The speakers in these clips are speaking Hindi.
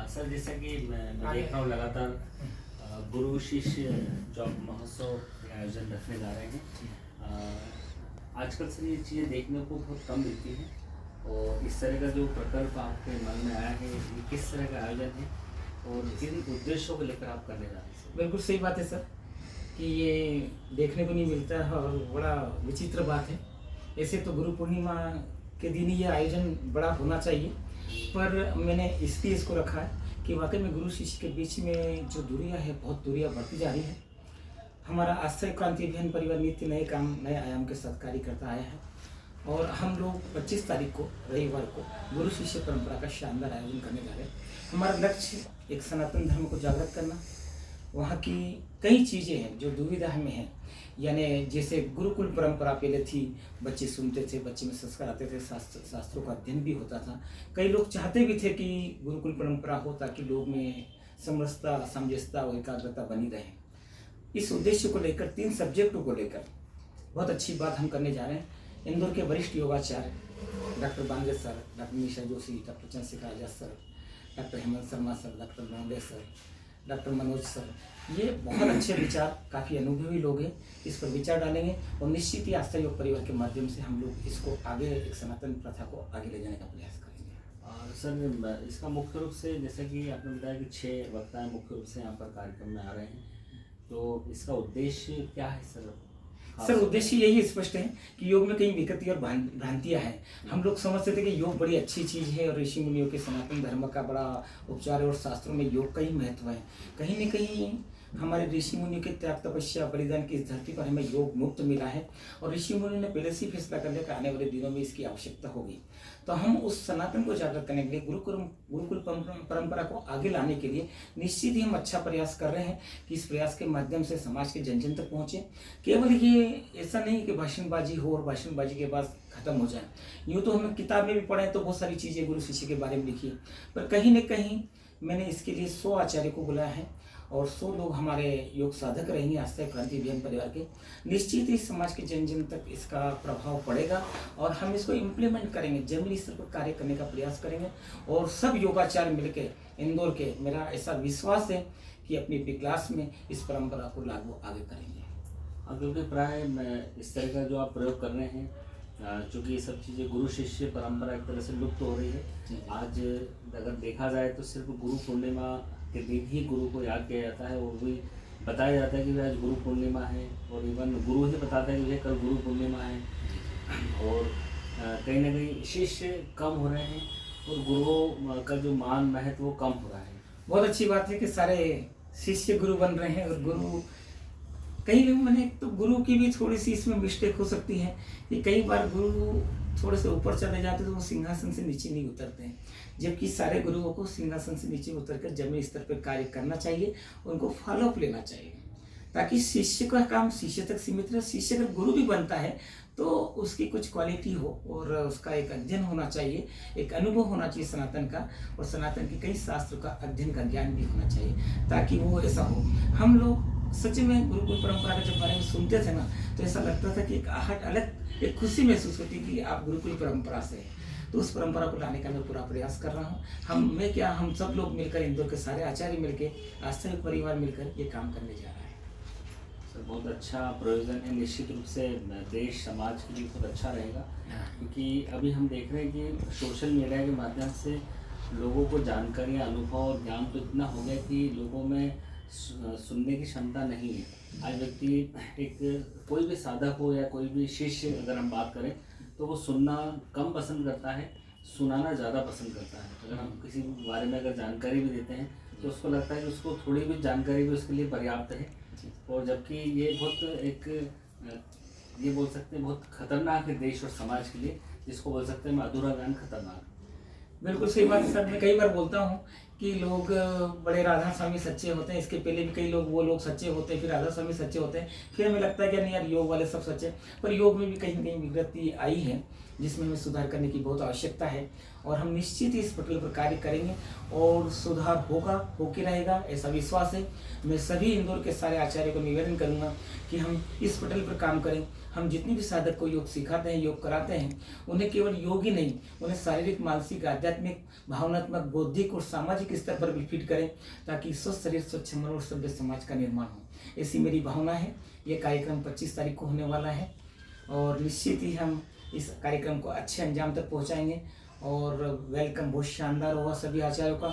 सर जैसा कि मैं देख रहा हूँ लगातार गुरु शिष्य जॉब महोत्सव के आयोजन रखने जा रहे हैं। आजकल से ये चीज़ें देखने को बहुत कम मिलती हैं और इस तरह का जो प्रकल्प आपके मन में आया है ये किस तरह का आयोजन है और किन उद्देश्यों को लेकर आप करने जा रहे हैं? बिल्कुल सही बात है सर कि ये देखने को नहीं मिलता है और बड़ा विचित्र बात है। ऐसे तो गुरु पूर्णिमा के दिन ही ये आयोजन बड़ा होना चाहिए, पर मैंने इसलिए इसको रखा है कि वाकई में गुरु शिष्य के बीच में जो दूरियां है, बहुत दूरियां बढ़ती जा रही है। हमारा आश्रय क्रांति अभियान परिवार नित्य नए काम नए आयाम के साथ कार्य करता आया है और हम लोग 25 तारीख को रविवार को गुरु शिष्य परंपरा का शानदार आयोजन करने जा रहे हैं। हमारा लक्ष्य एक सनातन धर्म को जागृत करना, वहाँ की कई चीज़ें हैं जो दुविधा में हैं, यानी जैसे गुरुकुल परंपरा पहले थी, बच्चे सुनते थे, बच्चे में संस्कार आते थे, शास्त्रों का अध्ययन भी होता था। कई लोग चाहते भी थे कि गुरुकुल परंपरा हो ताकि लोग में समरसता, सामंजस्यता और एकाग्रता बनी रहे। इस उद्देश्य को लेकर 3 सब्जेक्टों को लेकर बहुत अच्छी बात हम करने जा रहे हैं। इंदौर के वरिष्ठ योगाचार्य doctor Bange sir, doctor Nisha Joshi, doctor Chandrashekhar Azad sir, doctor Hemant Sharma sir, doctor Mohammad sir, doctor Manoj sir, ये बहुत अच्छे विचार, काफ़ी अनुभवी लोग हैं, इस पर विचार डालेंगे और निश्चित ही आस्था योग परिवार के माध्यम से हम लोग इसको आगे एक सनातन प्रथा को आगे ले जाने का प्रयास करेंगे। और सर इसका मुख्य रूप से जैसे कि आपने बताया कि 6 वक्ता मुख्य रूप से यहाँ पर कार्यक्रम में आ रहे हैं, तो इसका उद्देश्य क्या है सर? सर उद्देश्य यही स्पष्ट है कि योग में कई विकृति और भ्रांतियां हैं। हम लोग समझते थे कि योग बड़ी अच्छी चीज़ है और ऋषि मुनियों के सनातन धर्म का बड़ा उपचार है और शास्त्रों में योग का ही महत्व है। कहीं न कहीं हमारे ऋषि मुनियों के त्याग तपस्या बलिदान की इस धरती पर हमें योग मुक्त मिला है और ऋषि मुनियों ने पहले से फैसला कर लिया कि आने वाले दिनों में इसकी आवश्यकता होगी। तो हम उस सनातन को जागृत करने के लिए गुरुकुल परंपरा को आगे लाने के लिए निश्चित ही हम अच्छा प्रयास कर रहे हैं कि इस प्रयास के माध्यम से समाज के जन जन तक पहुँचे। केवल ये ऐसा नहीं कि भाषणबाजी हो और भाषणबाजी के बाद खत्म हो जाए। यूँ तो हमने किताब में भी पढ़ा है तो बहुत सारी चीज़ें गुरु शिष्य के बारे में लिखी है, पर कहीं न कहीं मैंने इसके लिए 100 आचार्य को बुलाया है और 100 लोग हमारे योग साधक रहेंगे आस्था क्रांति अभियान परिवार के। निश्चित ही समाज के जन जन तक इसका प्रभाव पड़ेगा और हम इसको इम्प्लीमेंट करेंगे, जमीनी स्तर पर कार्य करने का प्रयास करेंगे और सब योगाचार्य मिलकर इंदौर के, मेरा ऐसा विश्वास है कि अपनी अपनी क्लास में इस परंपरा को लागू आगे करेंगे। क्योंकि प्राय इस तरह का जो आप प्रयोग कर रहे हैं, चूँकि ये सब चीज़ें गुरु शिष्य परंपरा एक तरह से लुप्त हो रही है। आज अगर देखा जाए तो सिर्फ गुरु पूर्णिमा के दिन ही गुरु को याद किया जाता है, वो भी बताया जाता है कि आज गुरु पूर्णिमा है और इवन गुरु ही बताता है कि कल गुरु पूर्णिमा है। और कहीं ना कहीं शिष्य कम हो रहे हैं और गुरुओं का जो मान महत्व वो कम हो रहा है। बहुत अच्छी बात है कि सारे शिष्य गुरु बन रहे हैं और गुरु कई लोग मैंने तो गुरु की भी थोड़ी सी इसमें मिस्टेक हो सकती है कि कई बार गुरु थोड़े से ऊपर चले जाते तो वो सिंहासन से नीचे नहीं उतरते हैं, जबकि सारे गुरुओं को सिंहासन से नीचे उतरकर जमीनी स्तर पर कार्य करना चाहिए, उनको फॉलोअप लेना चाहिए ताकि शिष्य का काम शिष्य तक सीमित रहे। शिष्य अगर गुरु भी बनता है तो उसकी कुछ क्वालिटी हो और उसका एक अध्ययन होना चाहिए, एक अनुभव होना चाहिए सनातन का, और सनातन के कई शास्त्रों का अध्ययन का ज्ञान भी होना चाहिए ताकि वो ऐसा हो। हम लोग सच में गुरुकुल परंपरा के जब बारे में सुनते थे ना तो ऐसा लगता था कि एक आहट अलग एक खुशी महसूस होती कि आप गुरुकुल परंपरा से हैं। तो उस परंपरा को लाने का मैं पूरा प्रयास कर रहा हूँ। हम सब लोग मिलकर, इंदौर के सारे आचार्य मिलकर, आस्था योग परिवार मिलकर ये काम करने जा रहा है। सर बहुत अच्छा प्रयोजन है, निश्चित रूप से देश समाज के लिए बहुत अच्छा रहेगा, क्योंकि अभी हम देख रहे हैं कि सोशल मीडिया के माध्यम से लोगों को जानकारी, अनुभव और ज्ञान तो इतना हो गया कि लोगों में सुनने की क्षमता नहीं है। आज व्यक्ति एक कोई भी साधक हो या कोई भी शिष्य अगर हम बात करें तो वो सुनना कम पसंद करता है, सुनाना ज़्यादा पसंद करता है। अगर हम किसी बारे में अगर जानकारी भी देते हैं तो उसको लगता है कि उसको थोड़ी भी जानकारी भी उसके लिए पर्याप्त है, और जबकि ये बहुत एक ये बोल सकते हैं बहुत खतरनाक है देश और समाज के लिए, जिसको बोल सकते हैं अधूरा ज्ञान खतरनाक। बिल्कुल सही बात है सर। मैं कई बार बोलता हूँ कि लोग बड़े राधा स्वामी सच्चे होते हैं, इसके पहले भी कई लोग वो लोग सच्चे होते हैं, फिर राधा स्वामी सच्चे होते हैं, फिर हमें लगता है कि नहीं यार योग वाले सब सच्चे, पर योग में भी कहीं न कहीं विकृति आई है जिसमें हमें सुधार करने की बहुत आवश्यकता है और हम निश्चित ही इस पटल पर कार्य करेंगे और सुधार होगा, होके रहेगा, ऐसा विश्वास है। मैं सभी इंदौर के सारे आचार्य को निवेदन करूंगा कि हम इस पटल पर काम करें। हम जितनी भी साधक को योग सिखाते हैं, योग कराते हैं, उन्हें केवल योग ही नहीं, उन्हें शारीरिक, मानसिक, आध्यात्मिक, भावनात्मक, बौद्धिक और सामाजिक सामाजिक स्तर पर भी फिट करें, ताकि स्वस्थ शरीर, स्वच्छ मन और सभ्य समाज का निर्माण हो। ऐसी मेरी भावना है। ये कार्यक्रम 25 तारीख को होने वाला है और निश्चित ही हम इस कार्यक्रम को अच्छे अंजाम तक पहुंचाएंगे। और वेलकम बहुत शानदार होगा, सभी आचार्यों का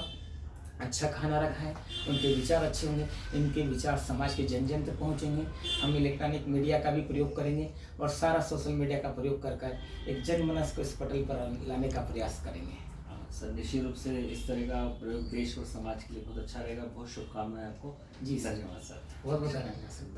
अच्छा खाना रखा है, उनके विचार अच्छे होंगे, इनके विचार समाज के जन जन तक पहुँचेंगे। हम इलेक्ट्रॉनिक मीडिया का भी प्रयोग करेंगे और सारा सोशल मीडिया का प्रयोग कर कर एक जनमानस को इस पटल पर लाने का प्रयास करेंगे। सर निश्चित रूप से इस तरह का प्रयोग देश और समाज के लिए बहुत अच्छा रहेगा। बहुत शुभकामनाएं आपको। जी सर, धन्यवाद सर। बहुत बहुत धन्यवाद सर।